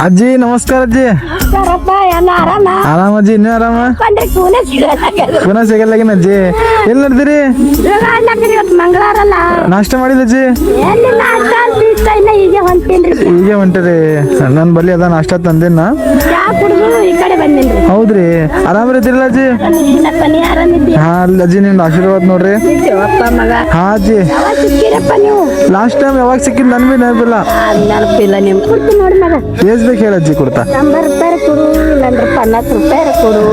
ಅಜ್ಜಿ ನಮಸ್ಕಾರ ಅಜ್ಜಿ. ಆರಾಮ ಅಜ್ಜಿ, ಇನ್ನೂ ಆರಾಮ? ಪುನಃ ಸಿಗಲ್ಲಾಗಿನ ಅಜ್ಜಿ. ಎಲ್ಲಿ ನಡೆದಿರಿ? ಮಂಗಳವಾರ ಅಲ್ಲ, ನಾಷ್ಟ ಮಾಡಿದ ಅಜ್ಜಿ? ಈಗ ಹೊಂಟಿರಿ? ನನ್ ಬಲ್ಲಿ ಅದ ನಾಷ್ಟ ತಂದಿನ. ಈ ಕಡೆ ಬಂದಿನ್ರಿ. ಹೌದ್ರಿ, ಆರಾಮ್ರಿದ್ದಿರಲ್ಲ ಅಜ್ಜಿ? ಹಾ ಅಜ್ಜಿ, ನಿಮ್ದು ಆಶೀರ್ವಾದ ನೋಡ್ರಿ. ಅಪ್ಪ ಮಗ ಹಾ ಅಜ್ಜಿ, ಸಿಕ್ಕಿರಪ್ಪ ನೀವು. ಲಾಸ್ಟ್ ಟೈಮ್ ಯಾವಾಗ ಸಿಕ್ಕಿದ್ ನನ್ ಬಿ ನೆನಪಿಲ್ಲ. ನೆನಪಿಲ್ಲ ನಿಮ್ ಕೊಡ್ತೀನಿ ನೋಡಿ ಮಗ. ಎಸ್ ಬೇಕು ಹೇಳ ಅಜ್ಜಿ, ಕೊಡ್ತಾ. 100 ರೂಪಾಯಿ ಕೊಡು, ಇಲ್ಲಾಂದ್ರೆ 50 ರೂಪಾಯಿ ಕೊಡು.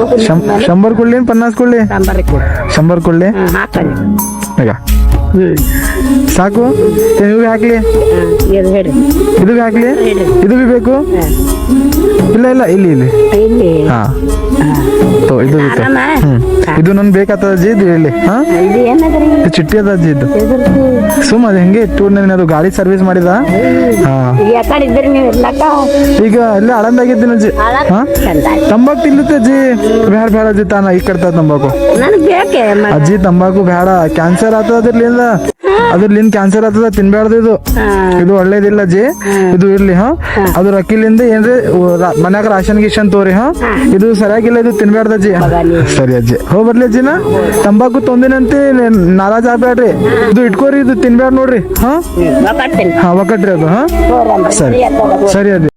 100 ಕೊಡ್ಲಿ 50 ಕೊಡ್ಲಿ? 100 ಕೊಡು. 100 ಕೊಡ್ಲಿ? ಹಾಕಲಿ. ಈಗ ಸಾಕು? ಇವು ಹಾಕ್ಲಿ? ಇದು ಹೇಳ್ರಿ, ಇದು ಹಾಕ್ಲಿ? ಇದು ಬಿ ಬೇಕು? ಇಲ್ಲ ಇಲ್ಲ, ಇಲ್ಲಿ ಇಲ್ಲಿ. ಇಲ್ಲಿ ಹಾ ಇದು ಬೇಕು. ಇದು ನನ್ ಬೇಕಾಗ್ತದ ಅಜ್ಜಿ, ಇದು ಹೇಳಿ. ಹಾ, ಇದು ಏನದ್ರಿ? ಇದು ಚಿಟ್ಟಿ ಅದ ಅಜ್ಜಿ, ಇದು ಸುಮ್ಮ ಅದು ಹೆಂಗೆ ಟೂರ್ ಅದು ಗಾಡಿ ಸರ್ವಿಸ್ ಮಾಡಿದ. ಹಾ, ಯಾಕಡೆ ಇದ್ರಿ ನೀವು ಇರ್ಲಕ್ಕ? ಈಗ ಎಲ್ಲ ಆಳಂದಾಗಿದ್ದೀನಿ ಅಜ್ಜಿ. ಹಾ, ತಂಬಾಕು ತಿನ್ನುತ್ತೆ ಅಜ್ಜಿ. ಬ್ಯಾಡ ಬ್ಯಾಡ ಅಜ್ಜಿ, ತಾನ ಈ ಕಡ್ತ ತಂಬಾಕು ನನಗೆ ಬೇಕೆ ಮಗ. ಅಜ್ಜಿ. ತಂಬಾಕು ಬ್ಯಾಡ, ಕ್ಯಾನ್ಸರ್ ಆಗ್ತದ ಅದ್ರಲಿಂದ ಕ್ಯಾನ್ಸರ್ ಆಗ್ತದ, ತಿನ್ಬ್ಯಾಡ್ದು ಇದು. ಇದು ಒಳ್ಳೇದಿಲ್ಲ ಅಜ್ಜಿ, ಇದು ಇರ್ಲಿ. ಹಾ, ಅದ್ರ ಅಕ್ಕಿಲಿಂದ ಏನ್ರಿ ಮನ್ಯಾಗ ರಾಶನ್ ಗಿಶನ್ ತೋರಿ. ಹಾ, ಇದು ಸರಿಯಾಗಿಲ್ಲ, ಇದು ತಿನ್ಬ್ಯಾಡ್ದ ಅಜ್ಜಿ. ಸರಿ ಅಜ್ಜಿ, ಹೋಗ್ ಬರ್ಲಿ ಅಜ್ಜಿನ. ತಂಬಾಕು ತೊಂದಿನಂತೆ ನಾರಾಜ್ ಆಗ್ಬೇಡ್ರಿ. ಇದು ಇಟ್ಕೋರಿ, ಇದು ತಿನ್ಬ್ಯಾಡ ನೋಡ್ರಿ. ಹಾ ಹಾ, ಒಕ್ಕಟ್ರಿ ಅದು. ಹಾ, ಸರಿ ಸರಿ ಅಜ್ಜಿ.